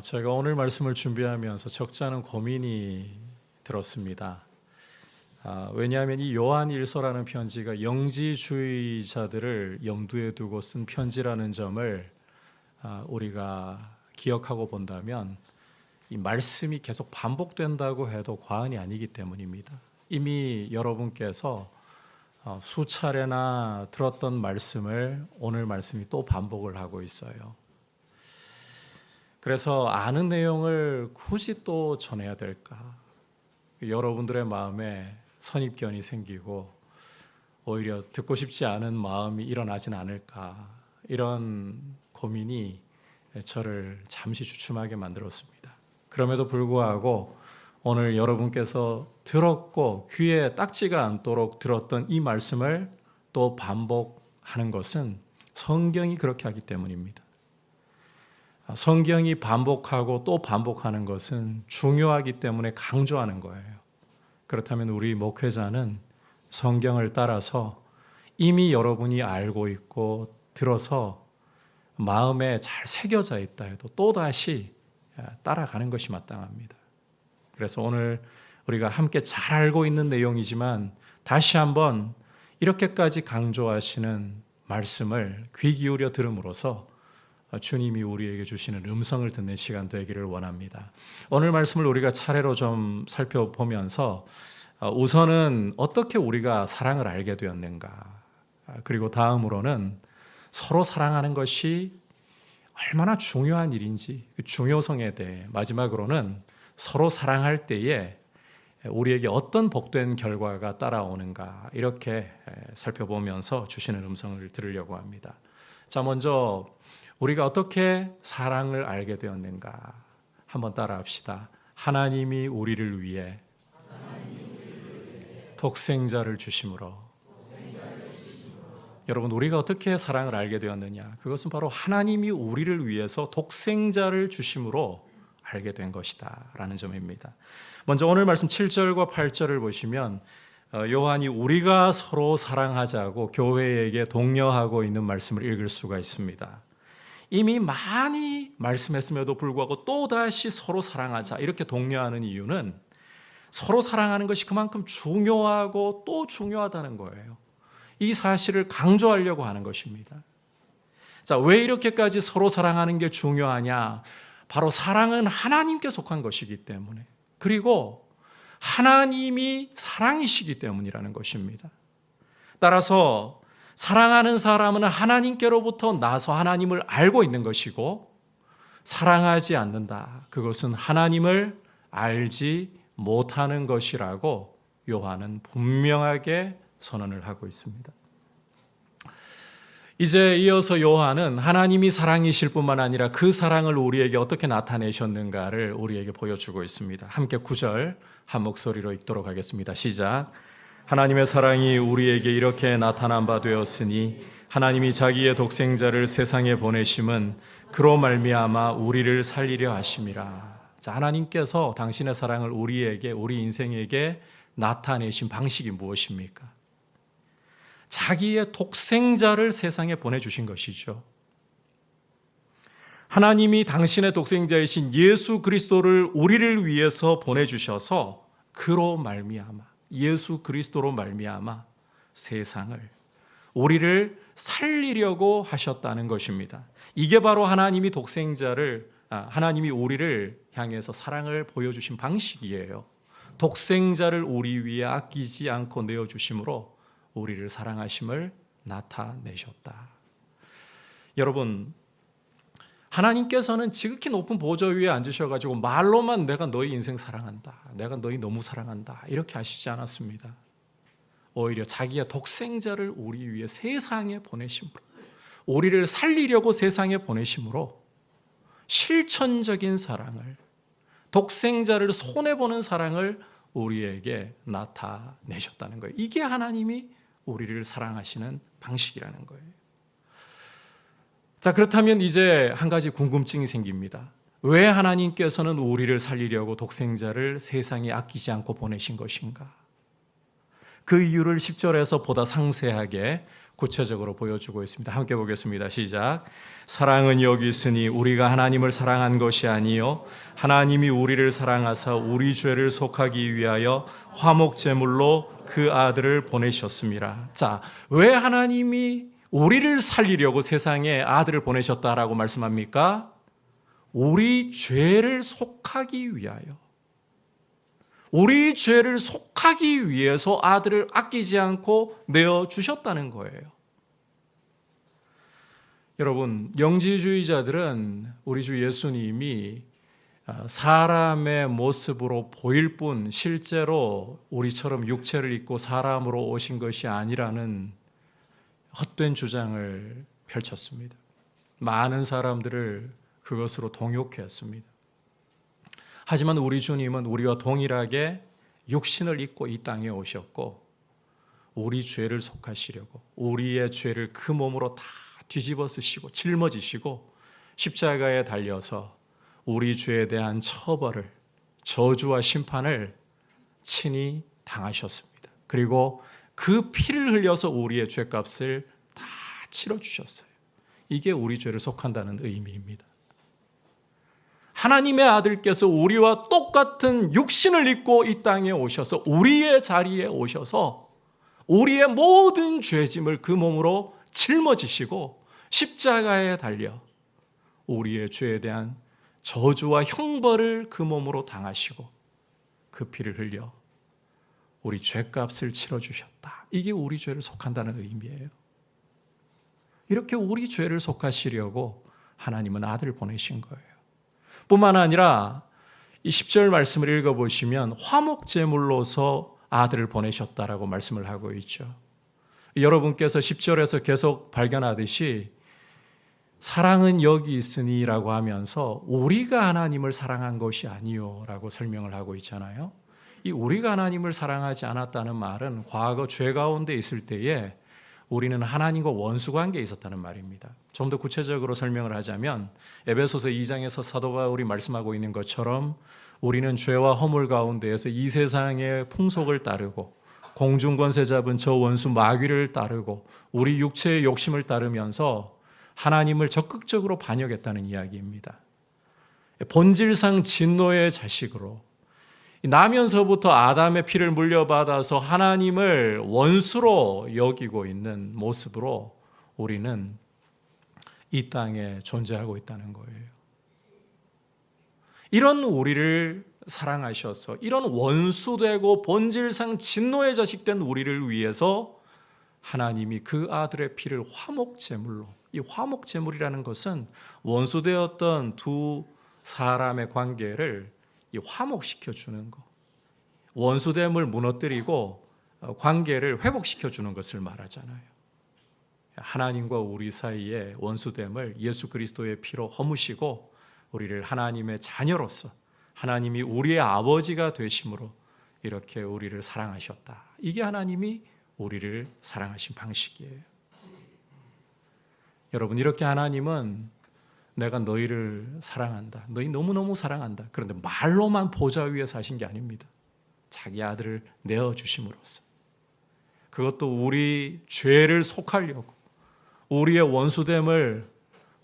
제가 오늘 말씀을 준비하면서 적지 않은 고민이 들었습니다. 왜냐하면 이 요한일서라는 편지가 영지주의자들을 염두에 두고 쓴 편지라는 점을 우리가 기억하고 본다면 이 말씀이 계속 반복된다고 해도 과언이 아니기 때문입니다. 이미 여러분께서 수차례나 들었던 말씀을 오늘 말씀이 또 반복을 하고 있어요. 그래서 아는 내용을 굳이 또 전해야 될까? 여러분들의 마음에 선입견이 생기고 오히려 듣고 싶지 않은 마음이 일어나진 않을까? 이런 고민이 저를 잠시 주춤하게 만들었습니다. 그럼에도 불구하고 오늘 여러분께서 들었고 귀에 딱지가 않도록 들었던 이 말씀을 또 반복하는 것은 성경이 그렇게 하기 때문입니다. 성경이 반복하고 또 반복하는 것은 중요하기 때문에 강조하는 거예요. 그렇다면 우리 목회자는 성경을 따라서 이미 여러분이 알고 있고 들어서 마음에 잘 새겨져 있다 해도 또다시 따라가는 것이 마땅합니다. 그래서 오늘 우리가 함께 잘 알고 있는 내용이지만 다시 한번 이렇게까지 강조하시는 말씀을 귀 기울여 들음으로써 주님이 우리에게 주시는 음성을 듣는 시간 되기를 원합니다. 오늘 말씀을 우리가 차례로 좀 살펴보면서 우선은 어떻게 우리가 사랑을 알게 되었는가, 그리고 다음으로는 서로 사랑하는 것이 얼마나 중요한 일인지 그 중요성에 대해, 마지막으로는 서로 사랑할 때에 우리에게 어떤 복된 결과가 따라오는가, 이렇게 살펴보면서 주시는 음성을 들으려고 합니다. 자, 먼저 우리가 어떻게 사랑을 알게 되었는가 한번 따라합시다. 하나님이 우리를 위해 독생자를 주심으로. 여러분, 우리가 어떻게 사랑을 알게 되었느냐? 그것은 바로 하나님이 우리를 위해서 독생자를 주심으로 알게 된 것이다 라는 점입니다. 먼저 오늘 말씀 7절과 8절을 보시면 요한이 우리가 서로 사랑하자고 교회에게 독려하고 있는 말씀을 읽을 수가 있습니다. 이미 많이 말씀했음에도 불구하고 또다시 서로 사랑하자 이렇게 독려하는 이유는 서로 사랑하는 것이 그만큼 중요하고 또 중요하다는 거예요. 이 사실을 강조하려고 하는 것입니다. 자, 왜 이렇게까지 서로 사랑하는 게 중요하냐? 바로 사랑은 하나님께 속한 것이기 때문에, 그리고 하나님이 사랑이시기 때문이라는 것입니다. 따라서 사랑하는 사람은 하나님께로부터 나서 하나님을 알고 있는 것이고, 사랑하지 않는다, 그것은 하나님을 알지 못하는 것이라고 요한은 분명하게 선언을 하고 있습니다. 이제 이어서 요한은 하나님이 사랑이실 뿐만 아니라 그 사랑을 우리에게 어떻게 나타내셨는가를 우리에게 보여주고 있습니다. 함께 9절 한 목소리로 읽도록 하겠습니다. 시작. 하나님의 사랑이 우리에게 이렇게 나타난 바 되었으니 하나님이 자기의 독생자를 세상에 보내심은 그로 말미암아 우리를 살리려 하심이라. 자, 하나님께서 당신의 사랑을 우리에게, 우리 인생에게 나타내신 방식이 무엇입니까? 자기의 독생자를 세상에 보내주신 것이죠. 하나님이 당신의 독생자이신 예수 그리스도를 우리를 위해서 보내주셔서 그로 말미암아, 예수 그리스도로 말미암아 세상을, 우리를 살리려고 하셨다는 것입니다. 이게 바로 하나님이 하나님이 우리를 향해서 사랑을 보여주신 방식이에요. 독생자를 우리 위해 아끼지 않고 내어주심으로 우리를 사랑하심을 나타내셨다. 여러분, 하나님께서는 지극히 높은 보좌 위에 앉으셔가지고 말로만 내가 너희 인생 사랑한다, 내가 너희 너무 사랑한다, 이렇게 하시지 않았습니다. 오히려 자기의 독생자를 우리 위해 세상에 보내심으로, 우리를 살리려고 세상에 보내심으로 실천적인 사랑을, 독생자를 손해보는 사랑을 우리에게 나타내셨다는 거예요. 이게 하나님이 우리를 사랑하시는 방식이라는 거예요. 자, 그렇다면 이제 한 가지 궁금증이 생깁니다. 왜 하나님께서는 우리를 살리려고 독생자를 세상에 아끼지 않고 보내신 것인가? 그 이유를 10절에서 보다 상세하게 구체적으로 보여주고 있습니다. 함께 보겠습니다. 시작. 사랑은 여기 있으니 우리가 하나님을 사랑한 것이 아니요 하나님이 우리를 사랑하사 우리 죄를 속하기 위하여 화목제물로 그 아들을 보내셨습니다. 자, 왜 하나님이 우리를 살리려고 세상에 아들을 보내셨다라고 말씀합니까? 우리 죄를 속하기 위하여. 우리 죄를 속하기 위해서 아들을 아끼지 않고 내어주셨다는 거예요. 여러분, 영지주의자들은 우리 주 예수님이 사람의 모습으로 보일 뿐 실제로 우리처럼 육체를 입고 사람으로 오신 것이 아니라는 헛된 주장을 펼쳤습니다. 많은 사람들을 그것으로 동욕했습니다. 하지만 우리 주님은 우리와 동일하게 육신을 입고 이 땅에 오셨고 우리 죄를 속하시려고 우리의 죄를 그 몸으로 다 뒤집어 쓰시고 짊어지시고 십자가에 달려서 우리 죄에 대한 처벌을, 저주와 심판을 친히 당하셨습니다. 그리고 그 피를 흘려서 우리의 죄값을 다 치러주셨어요. 이게 우리 죄를 속한다는 의미입니다. 하나님의 아들께서 우리와 똑같은 육신을 입고 이 땅에 오셔서 우리의 자리에 오셔서 우리의 모든 죄짐을 그 몸으로 짊어지시고 십자가에 달려 우리의 죄에 대한 저주와 형벌을 그 몸으로 당하시고 그 피를 흘려 우리 죄값을 치러주셨다. 이게 우리 죄를 속한다는 의미예요. 이렇게 우리 죄를 속하시려고 하나님은 아들을 보내신 거예요. 뿐만 아니라 이 10절 말씀을 읽어보시면 화목제물로서 아들을 보내셨다라고 말씀을 하고 있죠. 여러분께서 10절에서 계속 발견하듯이 사랑은 여기 있으니라고 하면서 우리가 하나님을 사랑한 것이 아니요라고 설명을 하고 있잖아요. 이 우리가 하나님을 사랑하지 않았다는 말은 과거 죄 가운데 있을 때에 우리는 하나님과 원수 관계에 있었다는 말입니다. 좀 더 구체적으로 설명을 하자면 에베소서 2장에서 사도 바울이 말씀하고 있는 것처럼 우리는 죄와 허물 가운데에서 이 세상의 풍속을 따르고 공중권세 잡은 저 원수 마귀를 따르고 우리 육체의 욕심을 따르면서 하나님을 적극적으로 반역했다는 이야기입니다. 본질상 진노의 자식으로 나면서부터 아담의 피를 물려받아서 하나님을 원수로 여기고 있는 모습으로 우리는 이 땅에 존재하고 있다는 거예요. 이런 우리를 사랑하셔서 이런 원수되고 본질상 진노의 자식된 우리를 위해서 하나님이 그 아들의 피를 화목제물로, 이 화목제물이라는 것은 원수되었던 두 사람의 관계를 이 화목시켜 주는 것, 원수됨을 무너뜨리고 관계를 회복시켜 주는 것을 말하잖아요. 하나님과 우리 사이의 원수됨을 예수 그리스도의 피로 허무시고 우리를 하나님의 자녀로서 하나님이 우리의 아버지가 되심으로 이렇게 우리를 사랑하셨다. 이게 하나님이 우리를 사랑하신 방식이에요. 여러분, 이렇게 하나님은 내가 너희를 사랑한다. 너희 너무너무 사랑한다. 그런데 말로만 보좌 위에 사신 게 아닙니다. 자기 아들을 내어주심으로써. 그것도 우리 죄를 속하려고 우리의 원수됨을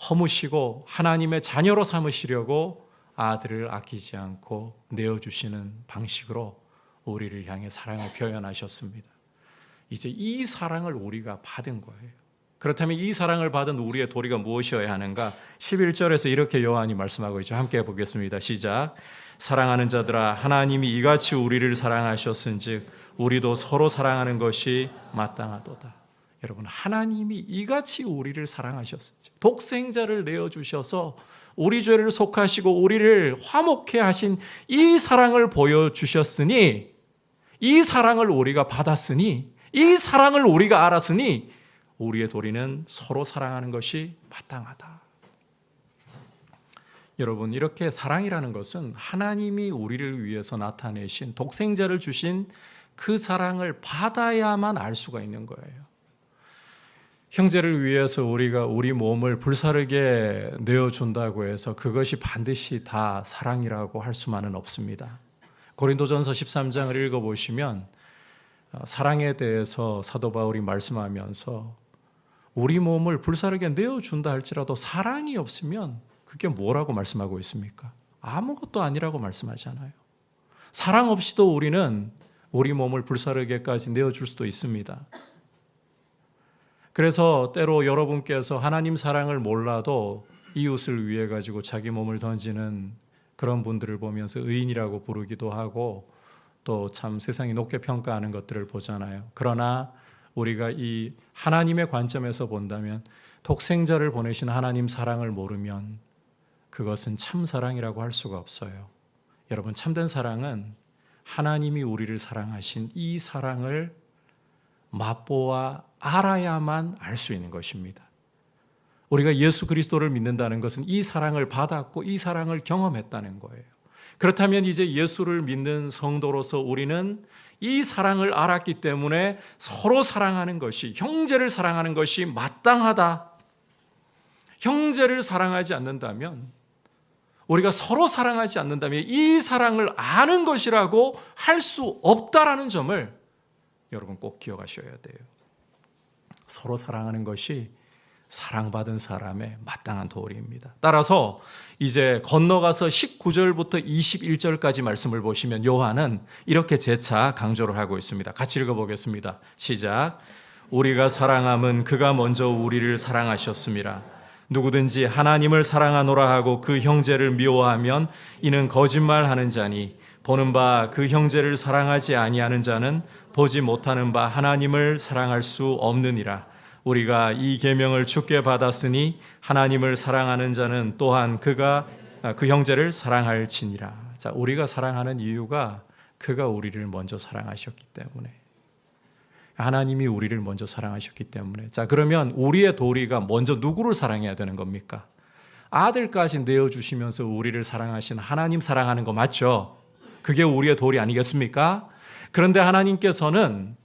허무시고 하나님의 자녀로 삼으시려고 아들을 아끼지 않고 내어주시는 방식으로 우리를 향해 사랑을 표현하셨습니다. 이제 이 사랑을 우리가 받은 거예요. 그렇다면 이 사랑을 받은 우리의 도리가 무엇이어야 하는가? 11절에서 이렇게 요한이 말씀하고 있죠. 함께 해보겠습니다. 시작. 사랑하는 자들아, 하나님이 이같이 우리를 사랑하셨은즉 우리도 서로 사랑하는 것이 마땅하도다. 여러분, 하나님이 이같이 우리를 사랑하셨은즉 독생자를 내어주셔서 우리 죄를 속하시고 우리를 화목해 하신 이 사랑을 보여주셨으니, 이 사랑을 우리가 받았으니, 이 사랑을 우리가 알았으니 우리의 도리는 서로 사랑하는 것이 마땅하다. 여러분, 이렇게 사랑이라는 것은 하나님이 우리를 위해서 나타내신 독생자를 주신 그 사랑을 받아야만 알 수가 있는 거예요. 형제를 위해서 우리가 우리 몸을 불사르게 내어준다고 해서 그것이 반드시 다 사랑이라고 할 수만은 없습니다. 고린도전서 13장을 읽어보시면 사랑에 대해서 사도 바울이 말씀하면서 우리 몸을 불사르게 내어준다 할지라도 사랑이 없으면 그게 뭐라고 말씀하고 있습니까? 아무것도 아니라고 말씀하잖아요. 사랑 없이도 우리는 우리 몸을 불사르게까지 내어줄 수도 있습니다. 그래서 때로 여러분께서 하나님 사랑을 몰라도 이웃을 위해 가지고 자기 몸을 던지는 그런 분들을 보면서 의인이라고 부르기도 하고 또 참 세상이 높게 평가하는 것들을 보잖아요. 그러나 우리가 이 하나님의 관점에서 본다면 독생자를 보내신 하나님 사랑을 모르면 그것은 참 사랑이라고 할 수가 없어요. 여러분, 참된 사랑은 하나님이 우리를 사랑하신 이 사랑을 맛보아 알아야만 알 수 있는 것입니다. 우리가 예수 그리스도를 믿는다는 것은 이 사랑을 받았고 이 사랑을 경험했다는 거예요. 그렇다면 이제 예수를 믿는 성도로서 우리는 이 사랑을 알았기 때문에 서로 사랑하는 것이, 형제를 사랑하는 것이 마땅하다. 형제를 사랑하지 않는다면, 우리가 서로 사랑하지 않는다면 이 사랑을 아는 것이라고 할 수 없다라는 점을 여러분 꼭 기억하셔야 돼요. 서로 사랑하는 것이 사랑받은 사람의 마땅한 도리입니다. 따라서 이제 건너가서 19절부터 21절까지 말씀을 보시면 요한은 이렇게 재차 강조를 하고 있습니다. 같이 읽어보겠습니다. 시작. 우리가 사랑함은 그가 먼저 우리를 사랑하셨습니다. 누구든지 하나님을 사랑하노라 하고 그 형제를 미워하면 이는 거짓말하는 자니 보는 바 그 형제를 사랑하지 아니하는 자는 보지 못하는 바 하나님을 사랑할 수 없느니라. 우리가 이 계명을 주께 받았으니 하나님을 사랑하는 자는 또한 그 형제를 사랑할지니라. 자, 우리가 사랑하는 이유가 그가 우리를 먼저 사랑하셨기 때문에, 하나님이 우리를 먼저 사랑하셨기 때문에. 자, 그러면 우리의 도리가 먼저 누구를 사랑해야 되는 겁니까? 아들까지 내어주시면서 우리를 사랑하신 하나님 사랑하는 거 맞죠? 그게 우리의 도리 아니겠습니까? 그런데 하나님께서는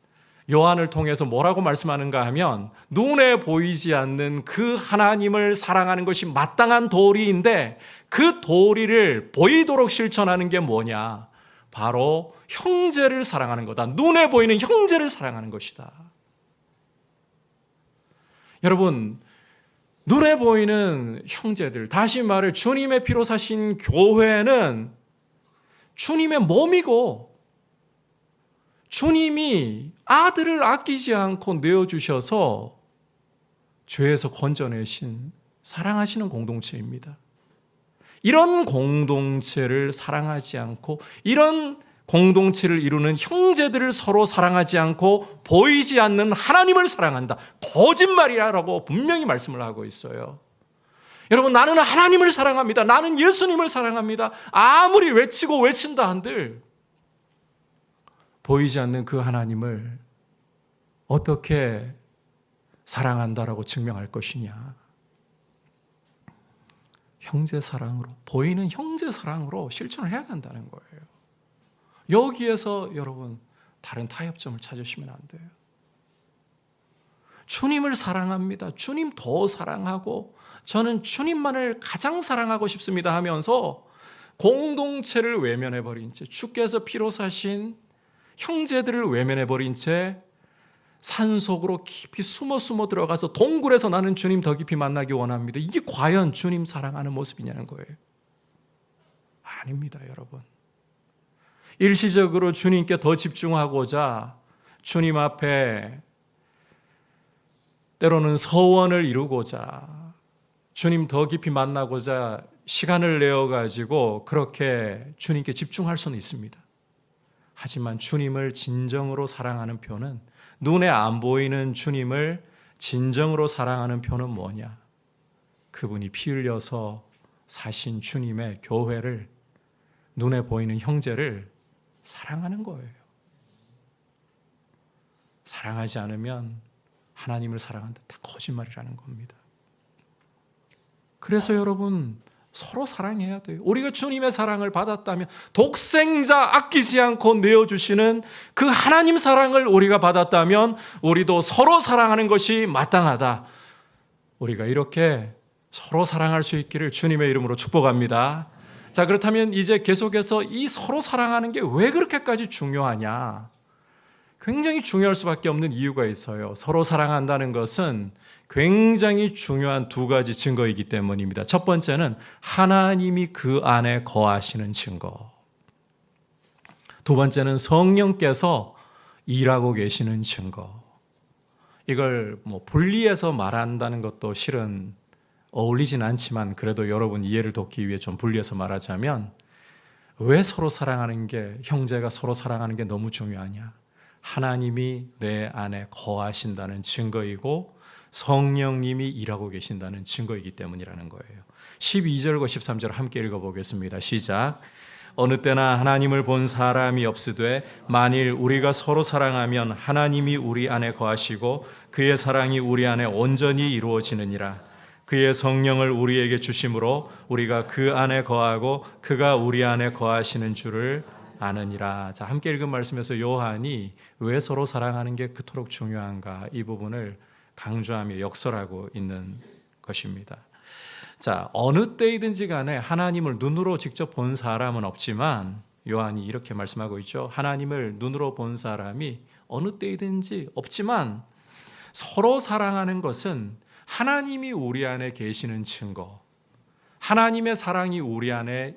요한을 통해서 뭐라고 말씀하는가 하면 눈에 보이지 않는 그 하나님을 사랑하는 것이 마땅한 도리인데 그 도리를 보이도록 실천하는 게 뭐냐? 바로 형제를 사랑하는 거다. 눈에 보이는 형제를 사랑하는 것이다. 여러분, 눈에 보이는 형제들, 다시 말해 주님의 피로 사신 교회는 주님의 몸이고 주님이 아들을 아끼지 않고 내어주셔서 죄에서 건져내신 사랑하시는 공동체입니다. 이런 공동체를 사랑하지 않고 이런 공동체를 이루는 형제들을 서로 사랑하지 않고 보이지 않는 하나님을 사랑한다. 거짓말이라고 분명히 말씀을 하고 있어요. 여러분, 나는 하나님을 사랑합니다. 나는 예수님을 사랑합니다. 아무리 외치고 외친다 한들 보이지 않는 그 하나님을 어떻게 사랑한다라고 증명할 것이냐. 형제 사랑으로, 보이는 형제 사랑으로 실천을 해야 된다는 거예요. 여기에서 여러분 다른 타협점을 찾으시면 안 돼요. 주님을 사랑합니다. 주님 더 사랑하고 저는 주님만을 가장 사랑하고 싶습니다 하면서 공동체를 외면해버린 채, 주께서 피로 사신 형제들을 외면해버린 채 산속으로 깊이 숨어 들어가서 동굴에서 나는 주님 더 깊이 만나기 원합니다. 이게 과연 주님 사랑하는 모습이냐는 거예요. 아닙니다, 여러분. 일시적으로 주님께 더 집중하고자 주님 앞에 때로는 서원을 이루고자 주님 더 깊이 만나고자 시간을 내어가지고 그렇게 주님께 집중할 수는 있습니다. 하지만 주님을 진정으로 사랑하는 표는, 눈에 안 보이는 주님을 진정으로 사랑하는 표는 뭐냐? 그분이 피 흘려서 사신 주님의 교회를, 눈에 보이는 형제를 사랑하는 거예요. 사랑하지 않으면 하나님을 사랑한다. 다 거짓말이라는 겁니다. 그래서 여러분, 서로 사랑해야 돼요. 우리가 주님의 사랑을 받았다면, 독생자 아끼지 않고 내어주시는 그 하나님 사랑을 우리가 받았다면 우리도 서로 사랑하는 것이 마땅하다. 우리가 이렇게 서로 사랑할 수 있기를 주님의 이름으로 축복합니다. 자, 그렇다면 이제 계속해서 이 서로 사랑하는 게 왜 그렇게까지 중요하냐? 굉장히 중요할 수밖에 없는 이유가 있어요. 서로 사랑한다는 것은 굉장히 중요한 두 가지 증거이기 때문입니다. 첫 번째는 하나님이 그 안에 거하시는 증거. 두 번째는 성령께서 일하고 계시는 증거. 이걸 분리해서 말한다는 것도 실은 어울리진 않지만 그래도 여러분 이해를 돕기 위해 좀 분리해서 말하자면 왜 서로 사랑하는 게, 형제가 서로 사랑하는 게 너무 중요하냐? 하나님이 내 안에 거하신다는 증거이고 성령님이 일하고 계신다는 증거이기 때문이라는 거예요. 12절과 13절 함께 읽어보겠습니다. 시작. 어느 때나 하나님을 본 사람이 없으되 만일 우리가 서로 사랑하면 하나님이 우리 안에 거하시고 그의 사랑이 우리 안에 온전히 이루어지느니라. 그의 성령을 우리에게 주심으로 우리가 그 안에 거하고 그가 우리 안에 거하시는 줄을 아느니라. 자, 함께 읽은 말씀에서 요한이 왜 서로 사랑하는 게 그토록 중요한가, 이 부분을 강조하며 역설하고 있는 것입니다. 자, 어느 때이든지 간에 하나님을 눈으로 직접 본 사람은 없지만 요한이 이렇게 말씀하고 있죠. 하나님을 눈으로 본 사람이 어느 때이든지 없지만 서로 사랑하는 것은 하나님이 우리 안에 계시는 증거, 하나님의 사랑이 우리 안에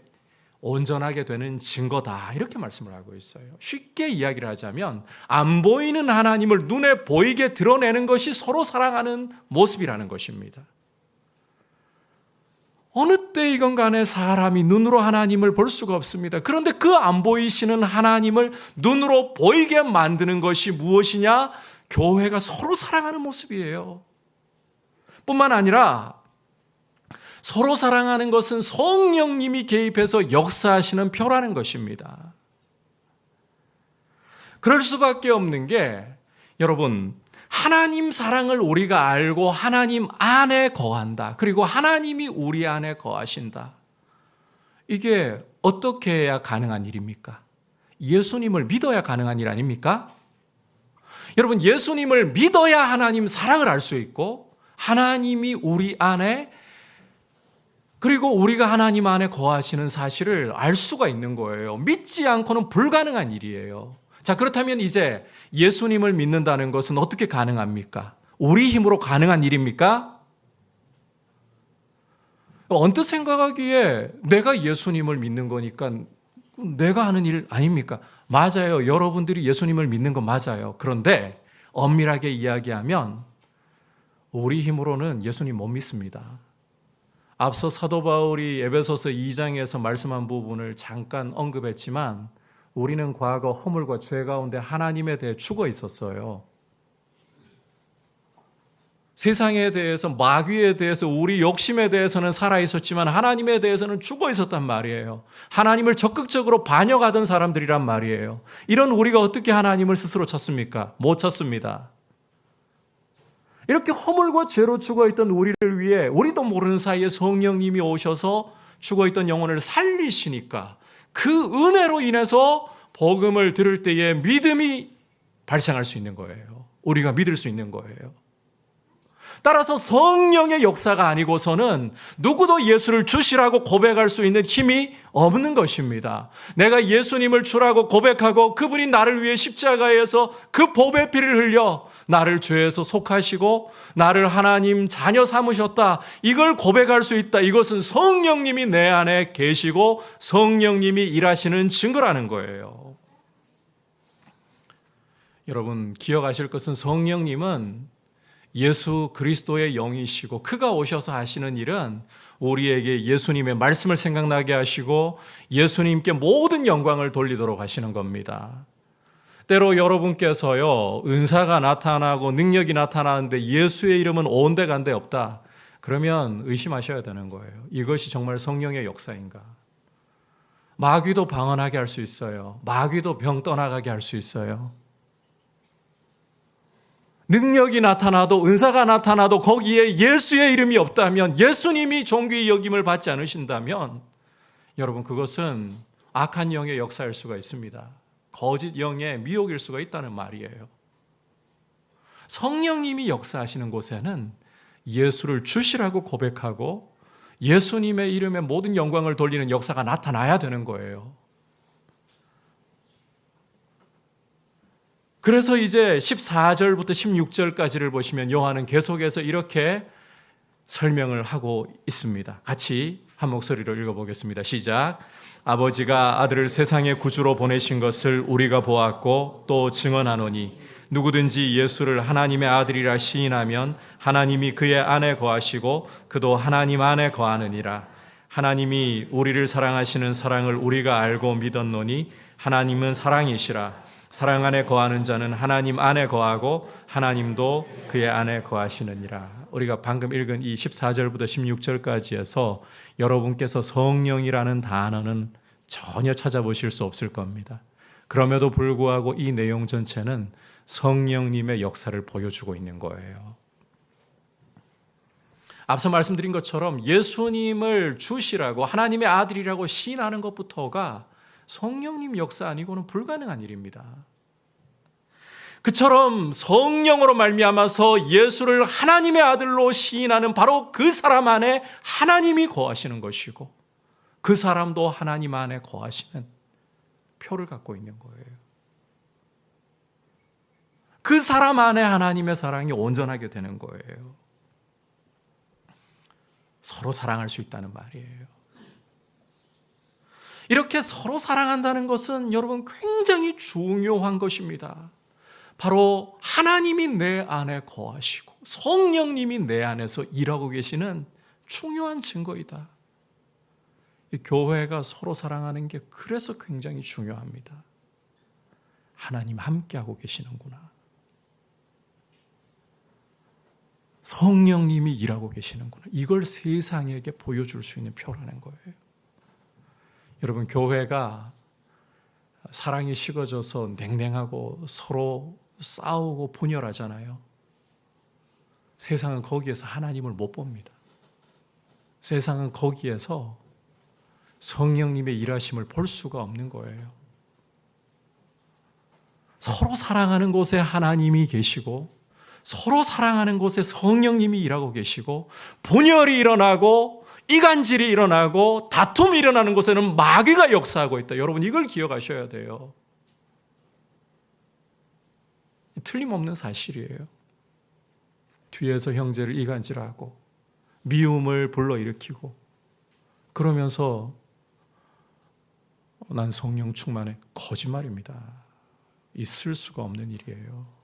온전하게 되는 증거다, 이렇게 말씀을 하고 있어요. 쉽게 이야기를 하자면 안 보이는 하나님을 눈에 보이게 드러내는 것이 서로 사랑하는 모습이라는 것입니다. 어느 때이건 간에 사람이 눈으로 하나님을 볼 수가 없습니다. 그런데 그 안 보이시는 하나님을 눈으로 보이게 만드는 것이 무엇이냐? 교회가 서로 사랑하는 모습이에요. 뿐만 아니라 서로 사랑하는 것은 성령님이 개입해서 역사하시는 표라는 것입니다. 그럴 수밖에 없는 게, 여러분, 하나님 사랑을 우리가 알고 하나님 안에 거한다. 그리고 하나님이 우리 안에 거하신다. 이게 어떻게 해야 가능한 일입니까? 예수님을 믿어야 가능한 일 아닙니까? 여러분, 예수님을 믿어야 하나님 사랑을 알 수 있고 하나님이 우리 안에, 그리고 우리가 하나님 안에 거하시는 사실을 알 수가 있는 거예요. 믿지 않고는 불가능한 일이에요. 자, 그렇다면 이제 예수님을 믿는다는 것은 어떻게 가능합니까? 우리 힘으로 가능한 일입니까? 언뜻 생각하기에 내가 예수님을 믿는 거니까 내가 하는 일 아닙니까? 맞아요. 여러분들이 예수님을 믿는 건 맞아요. 그런데 엄밀하게 이야기하면 우리 힘으로는 예수님 못 믿습니다. 앞서 사도 바울이 에베소서 2장에서 말씀한 부분을 잠깐 언급했지만 우리는 과거 허물과 죄 가운데 하나님에 대해 죽어 있었어요. 세상에 대해서, 마귀에 대해서, 우리 욕심에 대해서는 살아 있었지만 하나님에 대해서는 죽어 있었단 말이에요. 하나님을 적극적으로 반역하던 사람들이란 말이에요. 이런 우리가 어떻게 하나님을 스스로 찾습니까? 못 찾습니다. 이렇게 허물과 죄로 죽어있던 우리를 위해 우리도 모르는 사이에 성령님이 오셔서 죽어있던 영혼을 살리시니까 그 은혜로 인해서 복음을 들을 때에 믿음이 발생할 수 있는 거예요. 우리가 믿을 수 있는 거예요. 따라서 성령의 역사가 아니고서는 누구도 예수를 주시라고 고백할 수 있는 힘이 없는 것입니다. 내가 예수님을 주라고 고백하고 그분이 나를 위해 십자가에서 그 보배 피를 흘려 나를 죄에서 속하시고 나를 하나님 자녀 삼으셨다, 이걸 고백할 수 있다. 이것은 성령님이 내 안에 계시고 성령님이 일하시는 증거라는 거예요. 여러분, 기억하실 것은 성령님은 예수 그리스도의 영이시고 그가 오셔서 하시는 일은 우리에게 예수님의 말씀을 생각나게 하시고 예수님께 모든 영광을 돌리도록 하시는 겁니다. 때로 여러분께서요, 은사가 나타나고 능력이 나타나는데 예수의 이름은 온데간데 없다, 그러면 의심하셔야 되는 거예요. 이것이 정말 성령의 역사인가? 마귀도 방언하게 할 수 있어요. 마귀도 병 떠나가게 할 수 있어요. 능력이 나타나도, 은사가 나타나도 거기에 예수의 이름이 없다면, 예수님이 존귀 여김을 받지 않으신다면 여러분, 그것은 악한 영의 역사일 수가 있습니다. 거짓 영의 미혹일 수가 있다는 말이에요. 성령님이 역사하시는 곳에는 예수를 주시라고 고백하고 예수님의 이름에 모든 영광을 돌리는 역사가 나타나야 되는 거예요. 그래서 이제 14절부터 16절까지를 보시면 요한은 계속해서 이렇게 설명을 하고 있습니다. 같이 한 목소리로 읽어보겠습니다. 시작. 아버지가 아들을 세상의 구주로 보내신 것을 우리가 보았고 또 증언하노니 누구든지 예수를 하나님의 아들이라 시인하면 하나님이 그의 안에 거하시고 그도 하나님 안에 거하느니라. 하나님이 우리를 사랑하시는 사랑을 우리가 알고 믿었노니 하나님은 사랑이시라. 사랑 안에 거하는 자는 하나님 안에 거하고 하나님도 그의 안에 거하시느니라. 우리가 방금 읽은 이 14절부터 16절까지에서 여러분께서 성령이라는 단어는 전혀 찾아보실 수 없을 겁니다. 그럼에도 불구하고 이 내용 전체는 성령님의 역사를 보여주고 있는 거예요. 앞서 말씀드린 것처럼 예수님을 주시라고 하나님의 아들이라고 시인하는 것부터가 성령님 역사 아니고는 불가능한 일입니다. 그처럼 성령으로 말미암아서 예수를 하나님의 아들로 시인하는 바로 그 사람 안에 하나님이 거하시는 것이고 그 사람도 하나님 안에 거하시는 표를 갖고 있는 거예요. 그 사람 안에 하나님의 사랑이 온전하게 되는 거예요. 서로 사랑할 수 있다는 말이에요. 이렇게 서로 사랑한다는 것은 여러분 굉장히 중요한 것입니다. 바로 하나님이 내 안에 거하시고 성령님이 내 안에서 일하고 계시는 중요한 증거이다. 이 교회가 서로 사랑하는 게 그래서 굉장히 중요합니다. 하나님 함께하고 계시는구나. 성령님이 일하고 계시는구나. 이걸 세상에게 보여줄 수 있는 표라는 거예요. 여러분, 교회가 사랑이 식어져서 냉랭하고 서로 싸우고 분열하잖아요. 세상은 거기에서 하나님을 못 봅니다. 세상은 거기에서 성령님의 일하심을 볼 수가 없는 거예요. 서로 사랑하는 곳에 하나님이 계시고 서로 사랑하는 곳에 성령님이 일하고 계시고 분열이 일어나고 이간질이 일어나고 다툼이 일어나는 곳에는 마귀가 역사하고 있다. 여러분 이걸 기억하셔야 돼요. 틀림없는 사실이에요. 뒤에서 형제를 이간질하고 미움을 불러일으키고 그러면서 난 성령 충만해. 거짓말입니다. 있을 수가 없는 일이에요.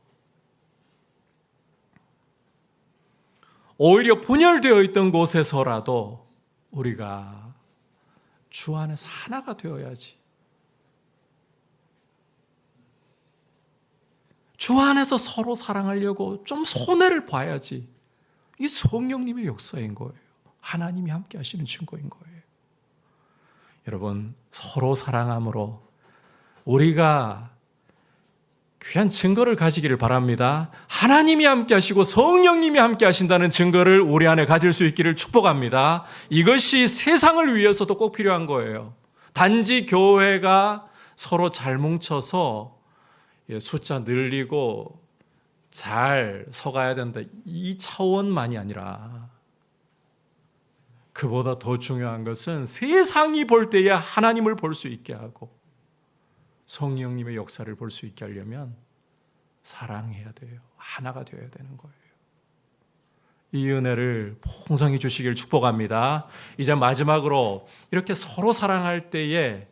오히려 분열되어 있던 곳에서라도 우리가 주 안에서 하나가 되어야지. 주 안에서 서로 사랑하려고 좀 손해를 봐야지. 이 성령님의 역사인 거예요. 하나님이 함께 하시는 증거인 거예요. 여러분, 서로 사랑함으로 우리가 귀한 증거를 가지기를 바랍니다. 하나님이 함께 하시고 성령님이 함께 하신다는 증거를 우리 안에 가질 수 있기를 축복합니다. 이것이 세상을 위해서도 꼭 필요한 거예요. 단지 교회가 서로 잘 뭉쳐서 숫자 늘리고 잘 서가야 된다. 이 차원만이 아니라 그보다 더 중요한 것은 세상이 볼 때에 하나님을 볼 수 있게 하고 성령님의 역사를 볼 수 있게 하려면 사랑해야 돼요. 하나가 되어야 되는 거예요. 이 은혜를 풍성히 주시길 축복합니다. 이제 마지막으로 이렇게 서로 사랑할 때에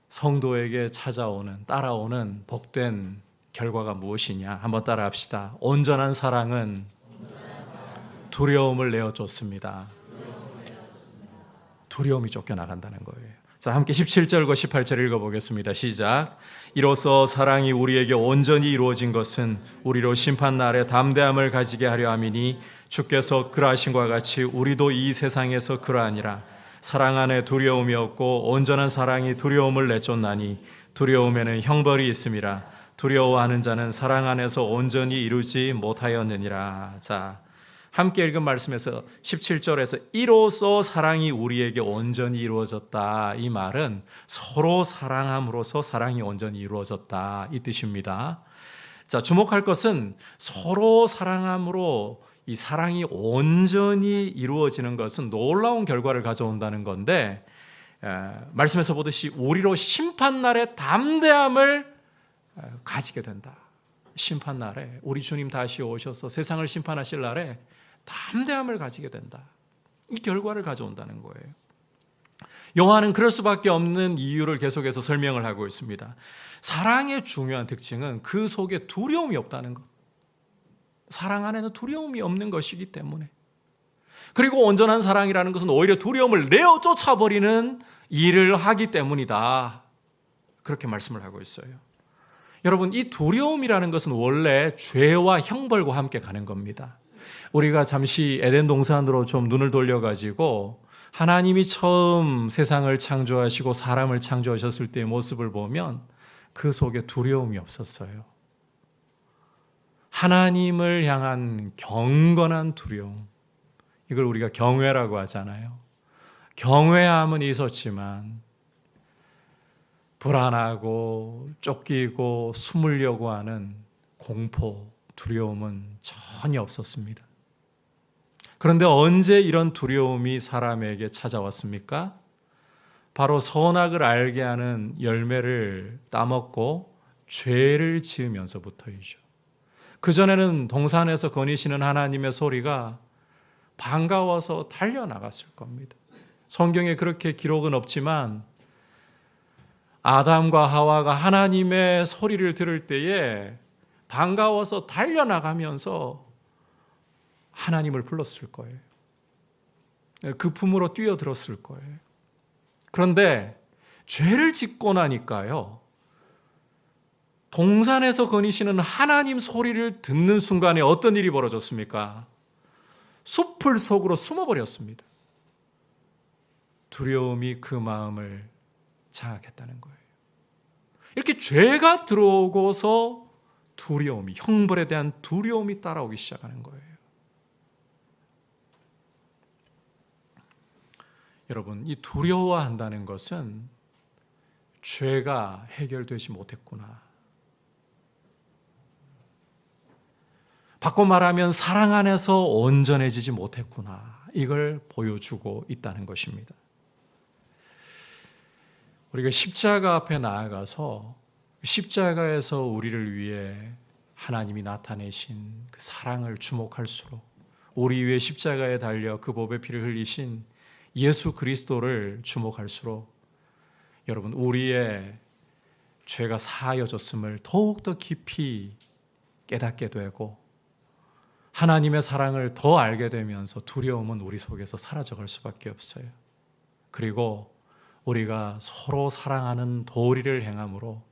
성도에게 찾아오는, 따라오는 복된 결과가 무엇이냐? 한번 따라합시다. 온전한 사랑은 두려움을 내어쫓습니다. 두려움이 쫓겨나간다는 거예요. 자, 함께 17절과 18절 읽어보겠습니다. 시작. 이로써 사랑이 우리에게 온전히 이루어진 것은 우리로 심판날에 담대함을 가지게 하려 함이니 주께서 그러하신 것과 같이 우리도 이 세상에서 그러하니라. 사랑 안에 두려움이 없고 온전한 사랑이 두려움을 내쫓나니 두려움에는 형벌이 있음이라. 두려워하는 자는 사랑 안에서 온전히 이루지 못하였느니라. 자, 함께 읽은 말씀에서 17절에서 이로써 사랑이 우리에게 온전히 이루어졌다. 이 말은 서로 사랑함으로써 사랑이 온전히 이루어졌다. 이 뜻입니다. 자, 주목할 것은 서로 사랑함으로 이 사랑이 온전히 이루어지는 것은 놀라운 결과를 가져온다는 건데 말씀에서 보듯이 우리로 심판날에 담대함을 가지게 된다. 심판 날에, 우리 주님 다시 오셔서 세상을 심판하실 날에 담대함을 가지게 된다. 이 결과를 가져온다는 거예요. 요한은 그럴 수밖에 없는 이유를 계속해서 설명을 하고 있습니다. 사랑의 중요한 특징은 그 속에 두려움이 없다는 것. 사랑 안에는 두려움이 없는 것이기 때문에. 그리고 온전한 사랑이라는 것은 오히려 두려움을 내어 쫓아버리는 일을 하기 때문이다. 그렇게 말씀을 하고 있어요. 여러분, 이 두려움이라는 것은 원래 죄와 형벌과 함께 가는 겁니다. 우리가 잠시 에덴 동산으로 좀 눈을 돌려가지고 하나님이 처음 세상을 창조하시고 사람을 창조하셨을 때의 모습을 보면 그 속에 두려움이 없었어요. 하나님을 향한 경건한 두려움, 이걸 우리가 경외라고 하잖아요. 경외함은 있었지만 불안하고 쫓기고 숨으려고 하는 공포, 두려움은 전혀 없었습니다. 그런데 언제 이런 두려움이 사람에게 찾아왔습니까? 바로 선악을 알게 하는 열매를 따먹고 죄를 지으면서부터이죠. 그전에는 동산에서 거니시는 하나님의 소리가 반가워서 달려나갔을 겁니다. 성경에 그렇게 기록은 없지만 아담과 하와가 하나님의 소리를 들을 때에 반가워서 달려나가면서 하나님을 불렀을 거예요. 그 품으로 뛰어들었을 거예요. 그런데 죄를 짓고 나니까요, 동산에서 거니시는 하나님 소리를 듣는 순간에 어떤 일이 벌어졌습니까? 숲을 속으로 숨어버렸습니다. 두려움이 그 마음을 장악했다는 거예요. 이렇게 죄가 들어오고서 두려움이, 형벌에 대한 두려움이 따라오기 시작하는 거예요. 여러분, 이 두려워한다는 것은 죄가 해결되지 못했구나. 바꿔 말하면 사랑 안에서 온전해지지 못했구나. 이걸 보여주고 있다는 것입니다. 우리가 십자가 앞에 나아가서 십자가에서 우리를 위해 하나님이 나타내신 그 사랑을 주목할수록, 우리 위해 십자가에 달려 그 보배 피를 흘리신 예수 그리스도를 주목할수록 여러분, 우리의 죄가 사하여졌음을 더욱더 깊이 깨닫게 되고 하나님의 사랑을 더 알게 되면서 두려움은 우리 속에서 사라져갈 수밖에 없어요. 그리고 우리가 서로 사랑하는 도리를 행함으로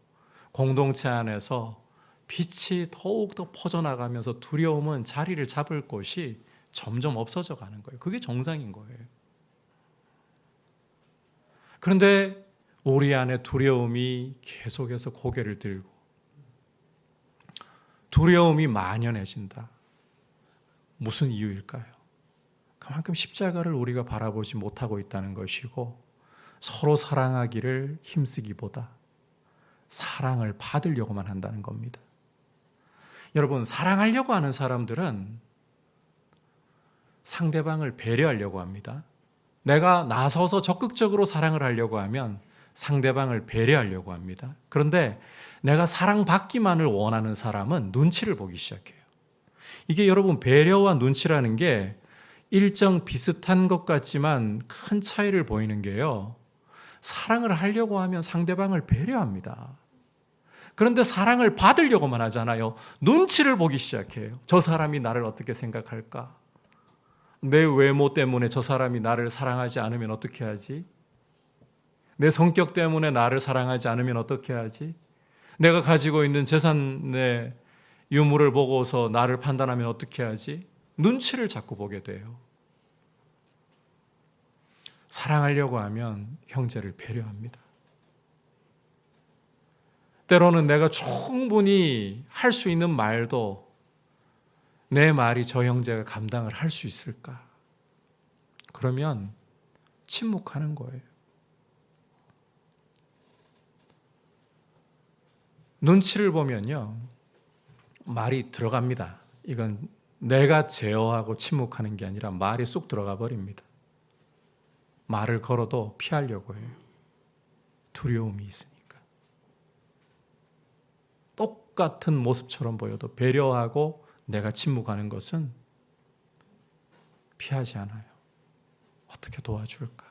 공동체 안에서 빛이 더욱더 퍼져나가면서 두려움은 자리를 잡을 곳이 점점 없어져 가는 거예요. 그게 정상인 거예요. 그런데 우리 안에 두려움이 계속해서 고개를 들고 두려움이 만연해진다. 무슨 이유일까요? 그만큼 십자가를 우리가 바라보지 못하고 있다는 것이고 서로 사랑하기를 힘쓰기보다 사랑을 받으려고만 한다는 겁니다. 여러분, 사랑하려고 하는 사람들은 상대방을 배려하려고 합니다. 내가 나서서 적극적으로 사랑을 하려고 하면 상대방을 배려하려고 합니다. 그런데 내가 사랑받기만을 원하는 사람은 눈치를 보기 시작해요. 이게 여러분, 배려와 눈치라는 게 일정 비슷한 것 같지만 큰 차이를 보이는 게요, 사랑을 하려고 하면 상대방을 배려합니다. 그런데 사랑을 받으려고만 하잖아요. 눈치를 보기 시작해요. 저 사람이 나를 어떻게 생각할까? 내 외모 때문에 저 사람이 나를 사랑하지 않으면 어떻게 하지? 내 성격 때문에 나를 사랑하지 않으면 어떻게 하지? 내가 가지고 있는 재산의 유물을 보고서 나를 판단하면 어떻게 하지? 눈치를 자꾸 보게 돼요. 사랑하려고 하면 형제를 배려합니다. 때로는 내가 충분히 할 수 있는 말도 내 말이 저 형제가 감당을 할 수 있을까? 그러면 침묵하는 거예요. 눈치를 보면요, 말이 들어갑니다. 이건 내가 제어하고 침묵하는 게 아니라 말이 쑥 들어가 버립니다. 말을 걸어도 피하려고 해요. 두려움이 있으니까. 똑같은 모습처럼 보여도 배려하고 내가 침묵하는 것은 피하지 않아요. 어떻게 도와줄까?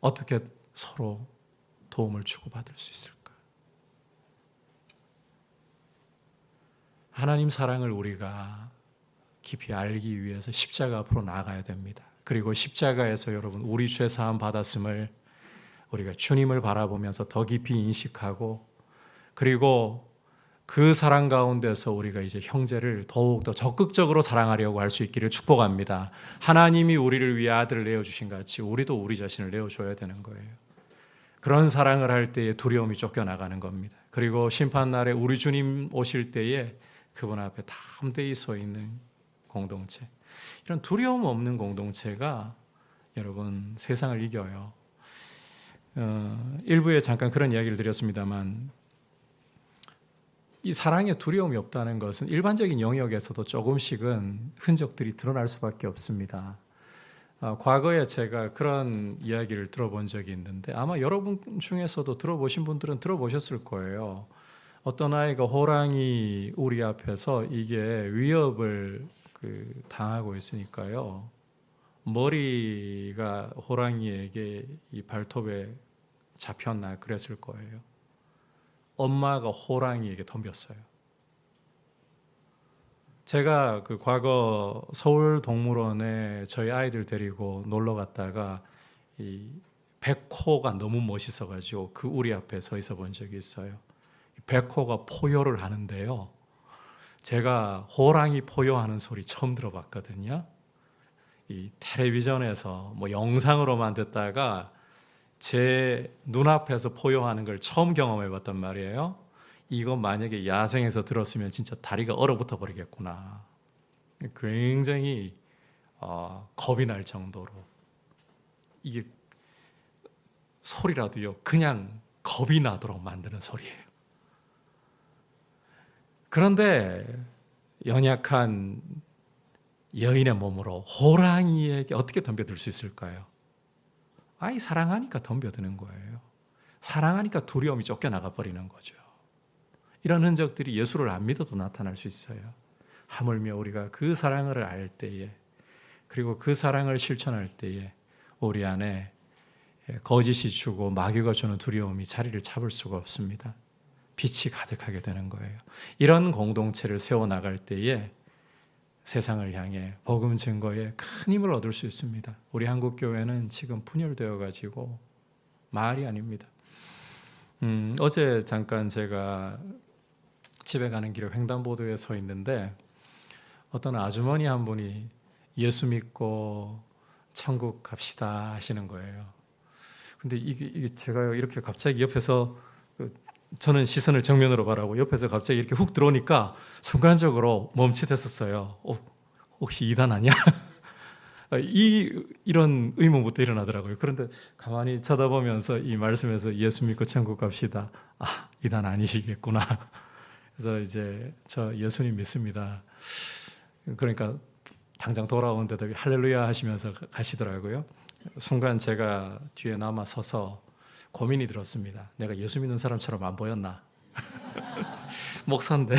어떻게 서로 도움을 주고받을 수 있을까? 하나님 사랑을 우리가 깊이 알기 위해서 십자가 앞으로 나아가야 됩니다. 그리고 십자가에서 여러분 우리 죄 사함 받았음을 우리가 주님을 바라보면서 더 깊이 인식하고 그리고 그 사랑 가운데서 우리가 이제 형제를 더욱더 적극적으로 사랑하려고 할 수 있기를 축복합니다. 하나님이 우리를 위해 아들을 내어주신 같이 우리도 우리 자신을 내어줘야 되는 거예요. 그런 사랑을 할 때에 두려움이 쫓겨나가는 겁니다. 그리고 심판날에 우리 주님 오실 때에 그분 앞에 담대히 서 있는 공동체, 이런 두려움 없는 공동체가 여러분 세상을 이겨요. 일부에 잠깐 그런 이야기를 드렸습니다만 이 사랑에 두려움이 없다는 것은 일반적인 영역에서도 조금씩은 흔적들이 드러날 수밖에 없습니다. 과거에 제가 그런 이야기를 들어본 적이 있는데 아마 여러분 중에서도 들어보신 분들은 들어보셨을 거예요. 어떤 아이가 호랑이 우리 앞에서 이게 위협을 당하고 있으니까요. 머리가 호랑이에게 이 발톱에 잡혔나 그랬을 거예요. 엄마가 호랑이에게 덤볐어요. 제가 과거 서울동물원에 저희 아이들 데리고 놀러 갔다가 이 백호가 너무 멋있어가지고 그 우리 앞에 서 있어 본 적이 있어요. 백호가 포효를 하는데요. 제가 호랑이 포효하는 소리 처음 들어봤거든요. 이 텔레비전에서 뭐 영상으로만 듣다가 제 눈앞에서 포효하는 걸 처음 경험해 봤단 말이에요. 이거 만약에 야생에서 들었으면 진짜 다리가 얼어붙어 버리겠구나. 굉장히 겁이 날 정도로 이게 소리라도요 그냥 겁이 나도록 만드는 소리예요. 그런데 연약한 여인의 몸으로 호랑이에게 어떻게 덤벼들 수 있을까요? 아이 사랑하니까 덤벼드는 거예요. 사랑하니까 두려움이 쫓겨나가 버리는 거죠. 이런 흔적들이 예수를 안 믿어도 나타날 수 있어요. 하물며 우리가 그 사랑을 알 때에 그리고 그 사랑을 실천할 때에 우리 안에 거짓이 주고 마귀가 주는 두려움이 자리를 잡을 수가 없습니다. 빛이 가득하게 되는 거예요. 이런 공동체를 세워나갈 때에 세상을 향해 복음 증거에 큰 힘을 얻을 수 있습니다. 우리 한국교회는 지금 분열되어 가지고 말이 아닙니다. 어제 잠깐 제가 집에 가는 길에 횡단보도에 서 있는데 어떤 아주머니 한 분이 예수 믿고 천국 갑시다 하시는 거예요. 근데 이게 제가 이렇게 갑자기 옆에서 저는 시선을 정면으로 바라고 옆에서 갑자기 이렇게 훅 들어오니까 순간적으로 멈칫했었어요. 혹시 이단 아니야? 이런 의문부터 일어나더라고요. 그런데 가만히 쳐다보면서 이 말씀에서 예수 믿고 천국 갑시다. 이단 아니시겠구나. 그래서 이제 저 예수님 믿습니다. 그러니까 당장 돌아오는데도 할렐루야 하시면서 가시더라고요. 순간 제가 뒤에 남아 서서 고민이 들었습니다. 내가 예수 믿는 사람처럼 안 보였나? 목사인데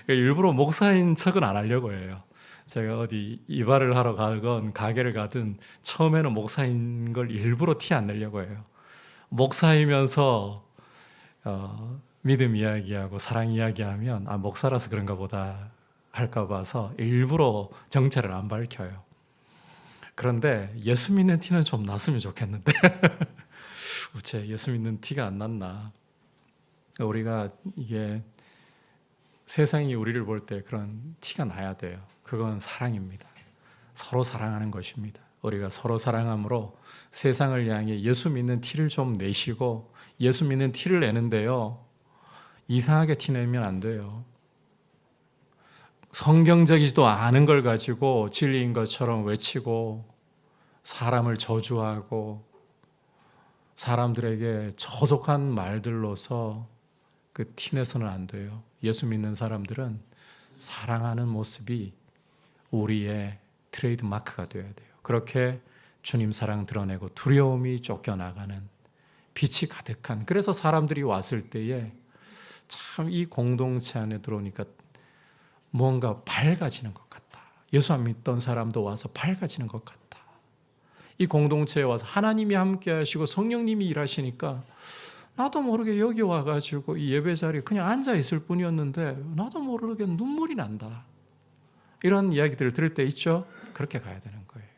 일부러 목사인 척은 안 하려고 해요. 제가 어디 이발을 하러 가건 가게를 가든 처음에는 목사인 걸 일부러 티 안 내려고 해요. 목사이면서 믿음 이야기하고 사랑 이야기하면 목사라서 그런가 보다 할까 봐서 일부러 정체를 안 밝혀요. 그런데 예수 믿는 티는 좀 났으면 좋겠는데 제 예수 믿는 티가 안 났나. 우리가 이게 세상이 우리를 볼 때 그런 티가 나야 돼요. 그건 사랑입니다. 서로 사랑하는 것입니다. 우리가 서로 사랑함으로 세상을 향해 예수 믿는 티를 좀 내시고 예수 믿는 티를 내는데요. 이상하게 티 내면 안 돼요. 성경적이지도 않은 걸 가지고 진리인 것처럼 외치고 사람을 저주하고 사람들에게 저속한 말들로서 그 티내서는 안 돼요. 예수 믿는 사람들은 사랑하는 모습이 우리의 트레이드 마크가 되어야 돼요. 그렇게 주님 사랑 드러내고 두려움이 쫓겨나가는 빛이 가득한, 그래서 사람들이 왔을 때에 참 이 공동체 안에 들어오니까 뭔가 밝아지는 것 같다. 예수 안 믿던 사람도 와서 밝아지는 것 같다. 이 공동체에 와서 하나님이 함께 하시고 성령님이 일하시니까 나도 모르게 여기 와가지고 이 예배 자리에 그냥 앉아 있을 뿐이었는데 나도 모르게 눈물이 난다. 이런 이야기들을 들을 때 있죠? 그렇게 가야 되는 거예요.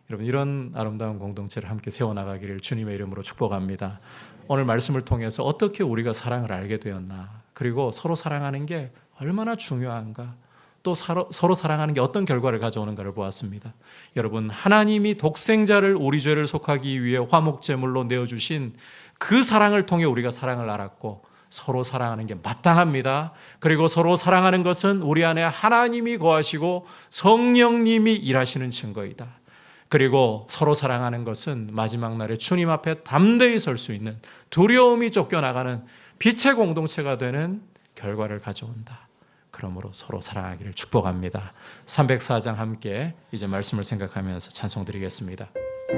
여러분, 이런 아름다운 공동체를 함께 세워나가기를 주님의 이름으로 축복합니다. 오늘 말씀을 통해서 어떻게 우리가 사랑을 알게 되었나, 그리고 서로 사랑하는 게 얼마나 중요한가, 또 서로 사랑하는 게 어떤 결과를 가져오는가를 보았습니다. 여러분, 하나님이 독생자를 우리 죄를 속하기 위해 화목제물로 내어주신 그 사랑을 통해 우리가 사랑을 알았고 서로 사랑하는 게 마땅합니다. 그리고 서로 사랑하는 것은 우리 안에 하나님이 거하시고 성령님이 일하시는 증거이다. 그리고 서로 사랑하는 것은 마지막 날에 주님 앞에 담대히 설 수 있는, 두려움이 쫓겨나가는 빛의 공동체가 되는 결과를 가져온다. 그러므로 서로 사랑하기를 축복합니다. 304장 함께 이제 말씀을 생각하면서 찬송 드리겠습니다.